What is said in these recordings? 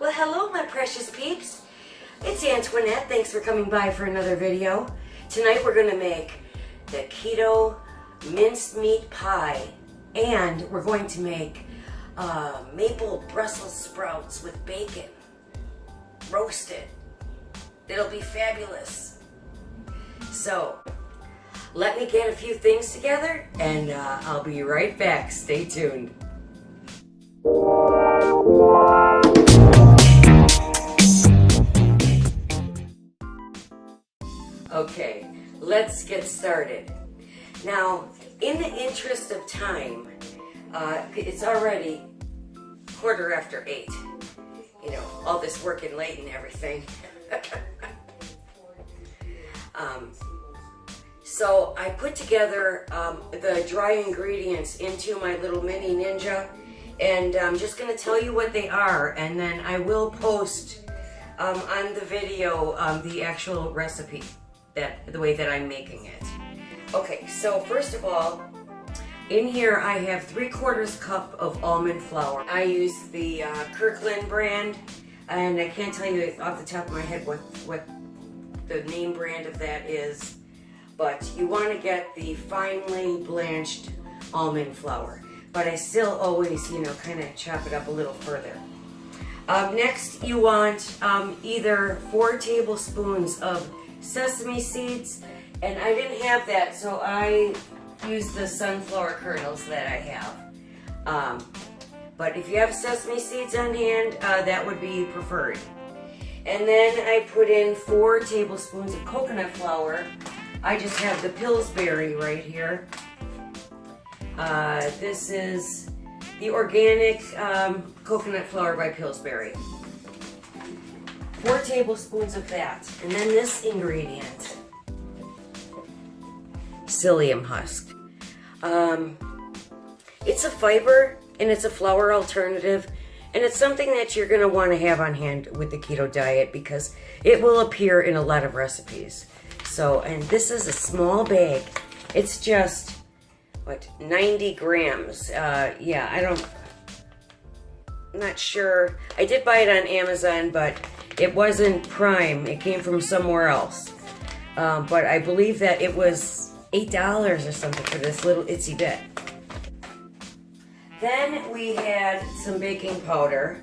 Well, hello, my precious peeps. It's Antoinette. Thanks for coming by for another video. Tonight we're going to make the keto minced meat pie, and we're going to make maple Brussels sprouts with bacon, roasted. It'll be fabulous. So, let me get a few things together, and I'll be right back. Stay tuned. Okay, let's get started. Now, in the interest of time, it's already 8:15. You know, all this working late and everything. So I put together the dry ingredients into my little mini Ninja, and I'm just going to tell you what they are, and then I will post on the video the actual recipe, the way that I'm making it. Okay, so first of all, in here I have 3/4 cup of almond flour. I use the Kirkland brand, and I can't tell you off the top of my head what the name brand of that is, but you want to get the finely blanched almond flour. But I still always, you know, kind of chop it up a little further. Next, you want either 4 tablespoons of sesame seeds, and I didn't have that, so I used the sunflower kernels that I have. But if you have sesame seeds on hand, that would be preferred. And then I put in 4 tablespoons of coconut flour. I just have the Pillsbury right here. This is the organic coconut flour by Pillsbury. 4 tablespoons of that. And then this ingredient, psyllium husk. It's a fiber and it's a flour alternative, and it's something that you're going to want to have on hand with the keto diet because it will appear in a lot of recipes. So, and this is a small bag. It's just, what, 90 grams. Yeah, I'm not sure. I did buy it on Amazon, but it wasn't Prime. It came from somewhere else. But I believe that it was $8 or something for this little itsy bit. Then we had some baking powder,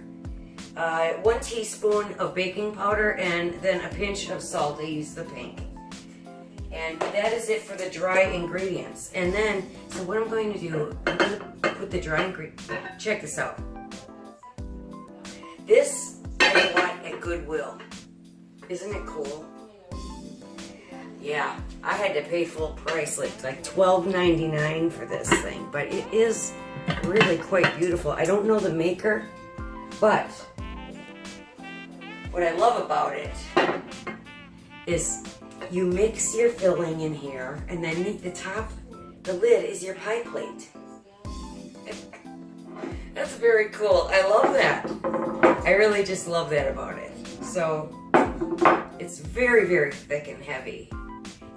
1 teaspoon of baking powder, and then a pinch of salt. I used the pink. And that is it for the dry ingredients. And then, so what I'm going to do, I'm going to put the dry ingredients. Check this out. This I bought at Goodwill. Isn't it cool? Yeah, I had to pay full price, like $12.99 for this thing, but it is really quite beautiful. I don't know the maker, but what I love about it is you mix your filling in here, and then the lid is your pie plate. That's very cool. I love that. I really just love that about it. So it's very, very thick and heavy.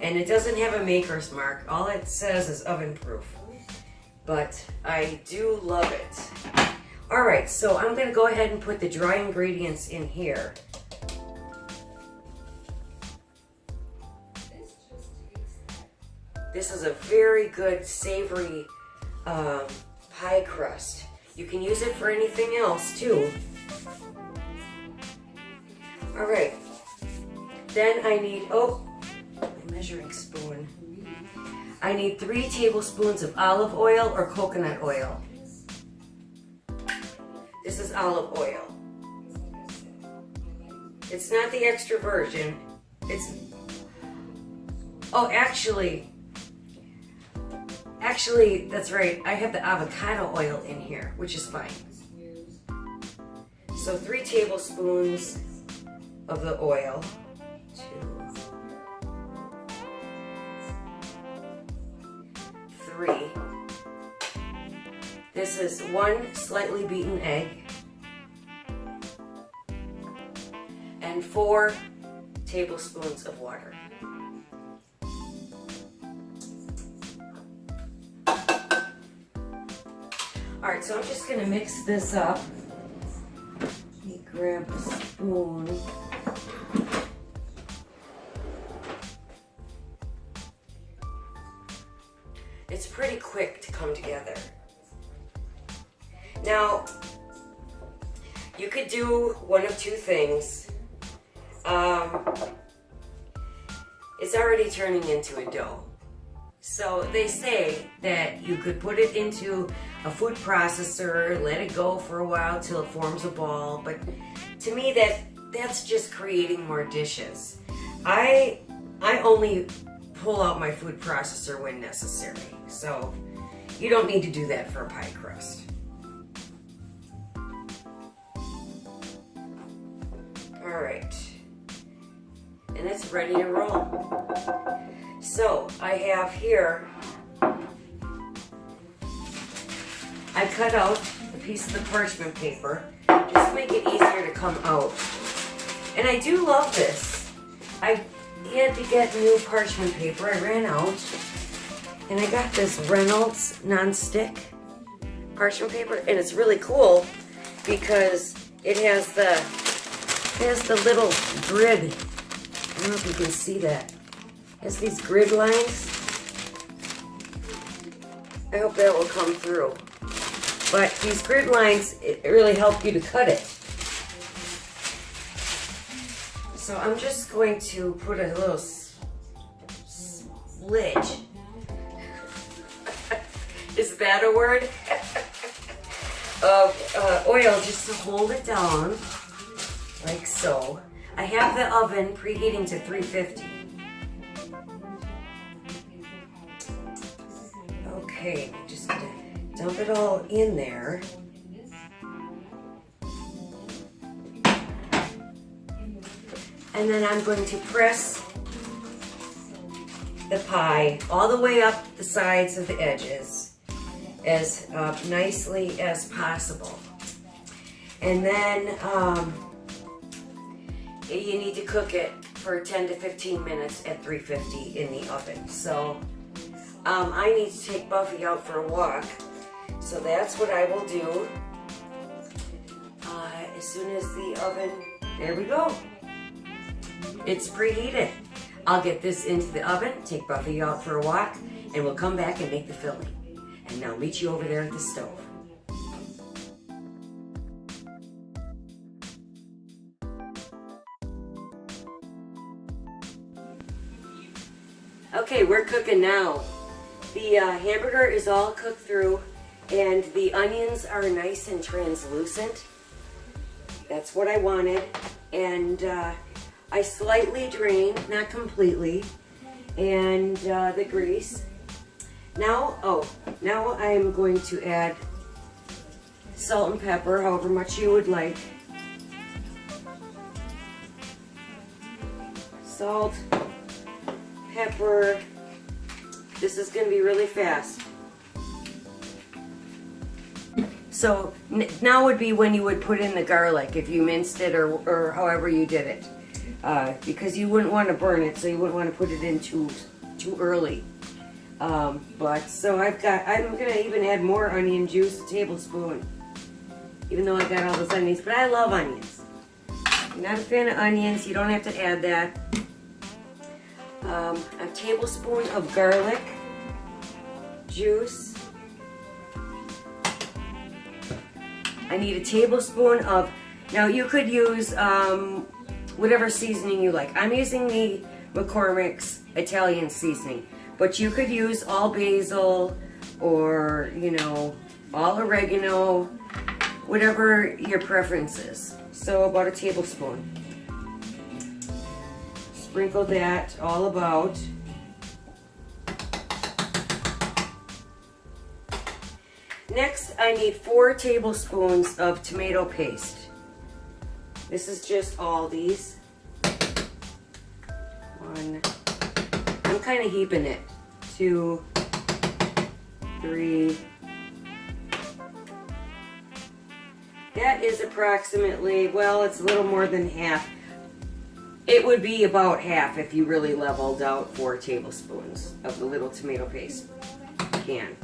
And it doesn't have a maker's mark. All it says is oven proof. But I do love it. All right, so I'm going to go ahead and put the dry ingredients in here. This is a very good savory pie crust. You can use it for anything else too. All right. Then I need, my measuring spoon. I need 3 tablespoons of olive oil or coconut oil. This is olive oil. It's not the extra virgin. It's, actually, that's right. I have the avocado oil in here, which is fine. So 3 tablespoons of the oil. 2, 3. This is 1 slightly beaten egg. And 4 tablespoons of water. Alright, so I'm just going to mix this up. Let me grab a spoon. It's pretty quick to come together. Now, you could do one of two things. It's already turning into a dough. So they say that you could put it into a food processor, let it go for a while till it forms a ball, but to me that's just creating more dishes. I only pull out my food processor when necessary, so you don't need to do that for a pie crust. All right, and it's ready to roll. So I have here, I cut out a piece of the parchment paper just to make it easier to come out. And I do love this. I had to get new parchment paper. I ran out. And I got this Reynolds non-stick parchment paper. And it's really cool because it has the little grid. I don't know if you can see that. It has these grid lines. I hope that will come through. But these grid lines, it really help you to cut it. So I'm just going to put a little smidge. Is that a word? Of oil just to hold it down, like so. I have the oven preheating to 350. Okay, I'm just gonna dump it all in there. And then I'm going to press the pie all the way up the sides of the edges as nicely as possible. And then you need to cook it for 10 to 15 minutes at 350 in the oven. So I need to take Buffy out for a walk. So that's what I will do as soon as the oven, there we go. It's preheated. I'll get this into the oven, take Buffy out for a walk, and we'll come back and make the filling. And now meet you over there at the stove. Okay, we're cooking now. The hamburger is all cooked through, and the onions are nice and translucent. That's what I wanted. And I slightly drained, not completely, and the grease. Now I'm going to add salt and pepper, however much you would like. Salt, pepper. This is going to be really fast. So now would be when you would put in the garlic, if you minced it or however you did it. Because you wouldn't want to burn it, so you wouldn't want to put it in too early. But so I'm gonna even add more onion juice, a tablespoon, even though I got all those onions. But I love onions. If you're not a fan of onions, you don't have to add that. A tablespoon of garlic juice. I need a tablespoon of. Now you could use whatever seasoning you like. I'm using the McCormick's Italian seasoning, but you could use all basil or, all oregano, whatever your preference is. So about a tablespoon. Sprinkle that all about. Next, I need 4 tablespoons of tomato paste. This is just Aldi's. 1. I'm kind of heaping it. 2, 3. That is approximately, well, it's a little more than half. It would be about half if you really leveled out 4 tablespoons of the little tomato paste can.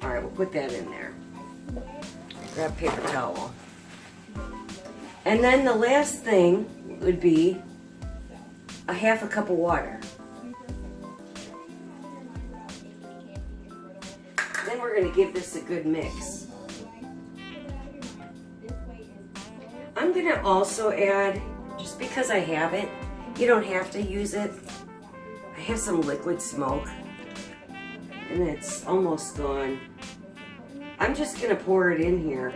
All right, we'll put that in there. Grab a paper towel. And then the last thing would be a half a cup of water. Then we're going to give this a good mix. I'm going to also add, just because I have it, you don't have to use it, I have some liquid smoke, and it's almost gone. I'm just going to pour it in here.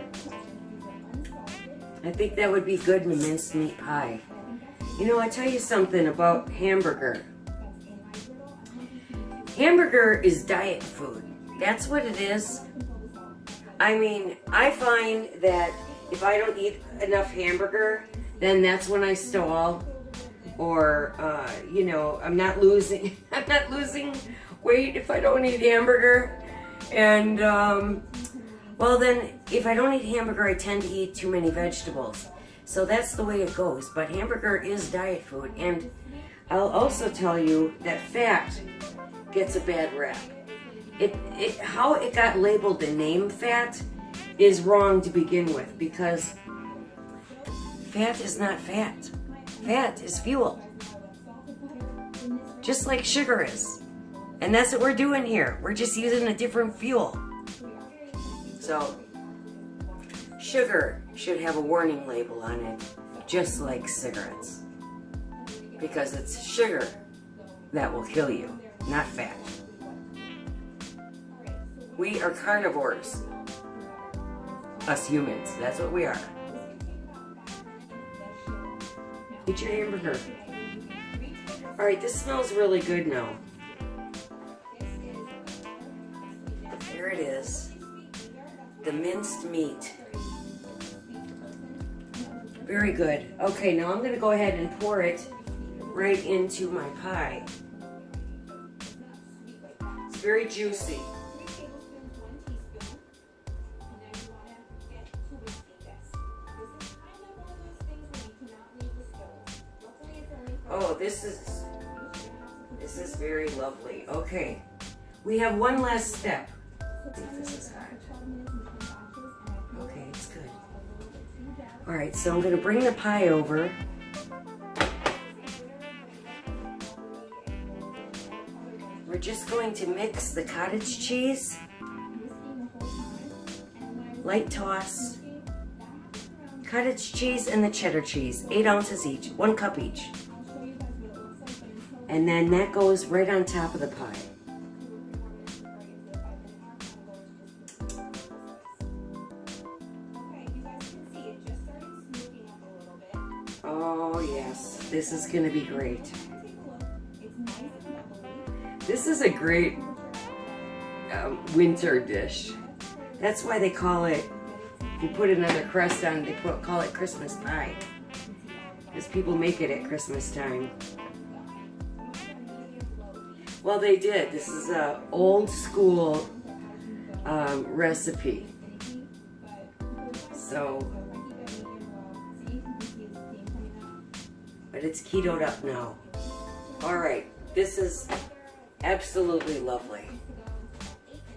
I think that would be good in a mincemeat pie. You know, I tell you something about hamburger. Hamburger is diet food. That's what it is. I mean, I find that if I don't eat enough hamburger, then that's when I stall. Or, you know, I'm not losing weight if I don't eat hamburger. And, well then, if I don't eat hamburger, I tend to eat too many vegetables. So that's the way it goes. But hamburger is diet food. And I'll also tell you that fat gets a bad rap. How it got labeled the name fat is wrong to begin with, because fat is not fat. Fat is fuel. Just like sugar is. And that's what we're doing here. We're just using a different fuel. So, sugar should have a warning label on it, just like cigarettes. Because it's sugar that will kill you, not fat. We are carnivores. Us humans, that's what we are. Eat your hamburger. Alright, this smells really good now. There it is. The minced meat. Very good. Okay, now I'm going to go ahead and pour it right into my pie. It's very juicy. Oh, this is very lovely. Okay, we have one last step. Let's see if this is hot. Okay, it's good. All right, so I'm going to bring the pie over. We're just going to mix the cottage cheese, light toss, cottage cheese and the cheddar cheese, 8 ounces each, 1 cup each. And then that goes right on top of the pie. Oh yes, this is going to be great. This is a great winter dish. That's why they call it, if you put another crust on, they call it Christmas pie. Because people make it at Christmas time. Well, they did. This is an old school recipe. So, but it's ketoed up now. All right, this is absolutely lovely.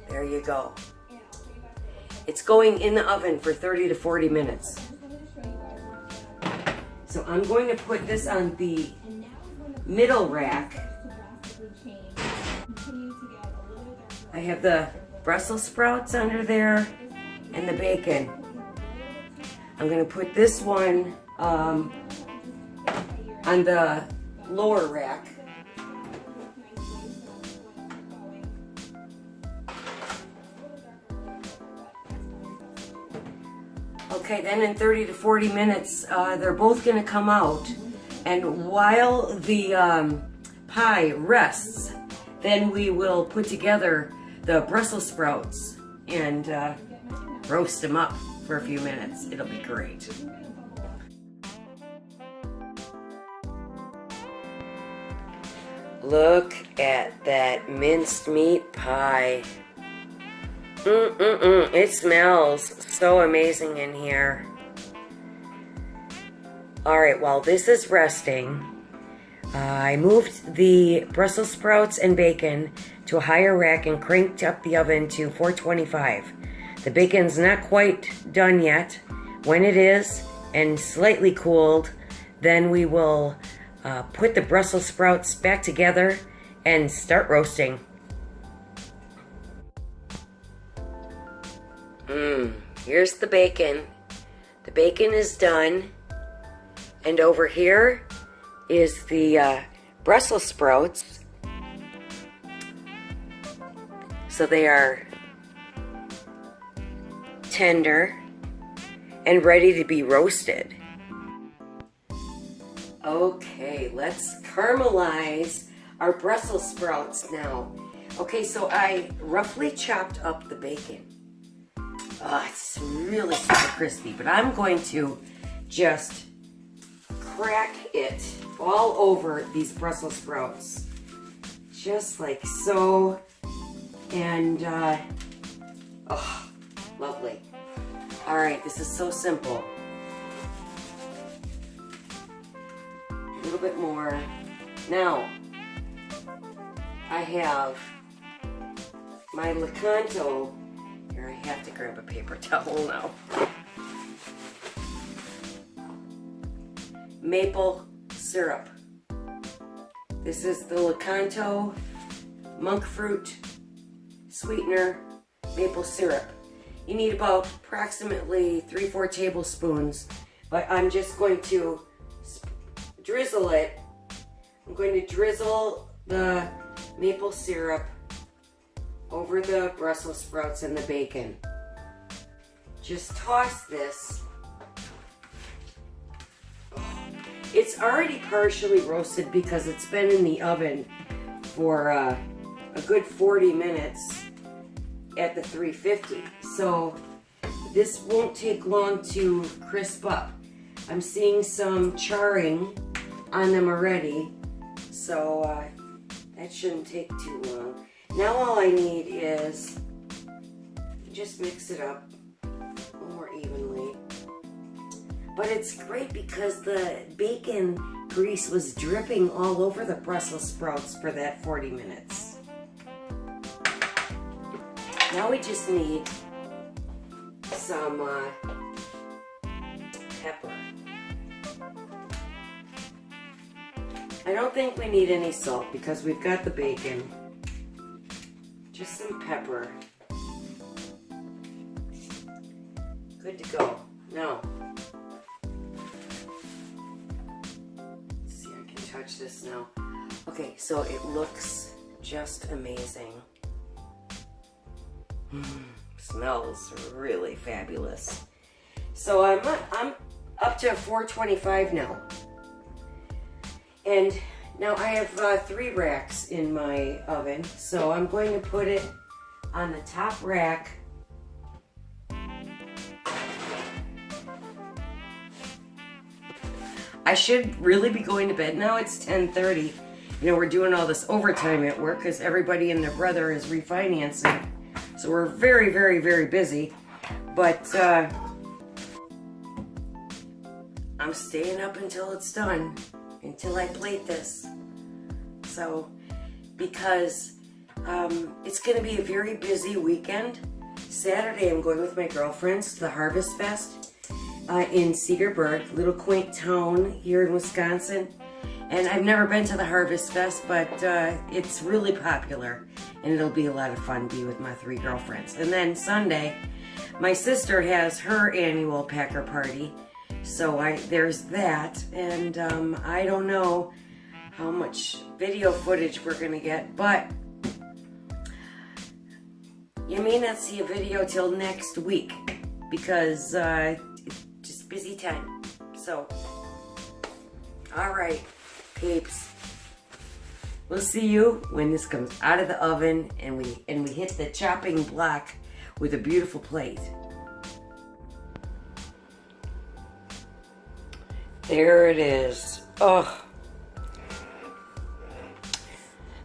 There you go. It's going in the oven for 30 to 40 minutes. So I'm going to put this on the middle rack. I have the Brussels sprouts under there and the bacon. I'm going to put this one on the lower rack. Okay, then in 30 to 40 minutes, they're both going to come out. And while the pie rests, then we will put together the Brussels sprouts and roast them up for a few minutes. It'll be great. Look at that minced meat pie. It smells so amazing in here. Alright, while this is resting, I moved the Brussels sprouts and bacon to a higher rack and cranked up the oven to 425. The bacon's not quite done yet. When it is, and slightly cooled, then we will put the Brussels sprouts back together and start roasting. Here's the bacon. The bacon is done. And over here is the Brussels sprouts. So they are tender and ready to be roasted. Okay, let's caramelize our Brussels sprouts now. Okay, so I roughly chopped up the bacon. It's really super crispy, but I'm going to just crack it all over these Brussels sprouts. Just like so. And, lovely. All right, this is so simple. A little bit more. Now, I have my Lecanto. Here, I have to grab a paper towel now. Maple syrup. This is the Lecanto monk fruit sweetener maple syrup. You need about approximately 3-4 tablespoons, but I'm just going to drizzle it. I'm going to drizzle the maple syrup over the Brussels sprouts and the bacon. Just toss this. It's already partially roasted because it's been in the oven for a good 40 minutes at the 350. So this won't take long to crisp up. I'm seeing some charring on them already, so that shouldn't take too long. Now all I need is just mix it up a little more evenly. But it's great because the bacon grease was dripping all over the Brussels sprouts for that 40 minutes. Now we just need some pepper. I don't think we need any salt because we've got the bacon. Just some pepper. Good to go. Now, let's see, I can touch this now. Okay, so it looks just amazing. Smells really fabulous. So I'm up to 425 now. And now I have 3 racks in my oven, so I'm going to put it on the top rack. I should really be going to bed now. It's 10:30. You know, we're doing all this overtime at work because everybody and their brother is refinancing. So we're very, very, very busy. But I'm staying up until it's done. Until I plate this. So, because it's going to be a very busy weekend. Saturday I'm going with my girlfriends to the Harvest Fest in Cedarburg, little quaint town here in Wisconsin. And I've never been to the Harvest Fest, but it's really popular. And it'll be a lot of fun to be with my 3 girlfriends. And then Sunday, my sister has her annual Packer party. So there's that, and I don't know how much video footage we're going to get, but you may not see a video till next week because it's just busy time. So, alright, peeps. We'll see you when this comes out of the oven and we hit the chopping block with a beautiful plate. There it is. Oh.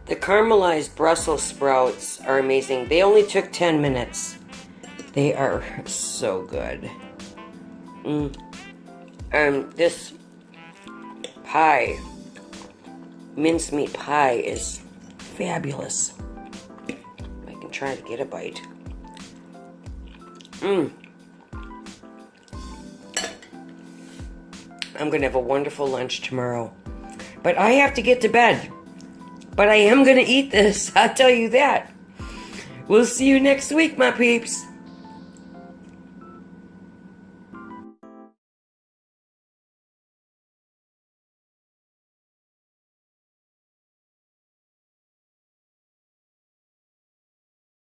The caramelized Brussels sprouts are amazing. They only took 10 minutes. They are so good. This pie, mincemeat pie, is fabulous. I can try to get a bite. I'm going to have a wonderful lunch tomorrow. But I have to get to bed. But I am going to eat this. I'll tell you that. We'll see you next week, my peeps.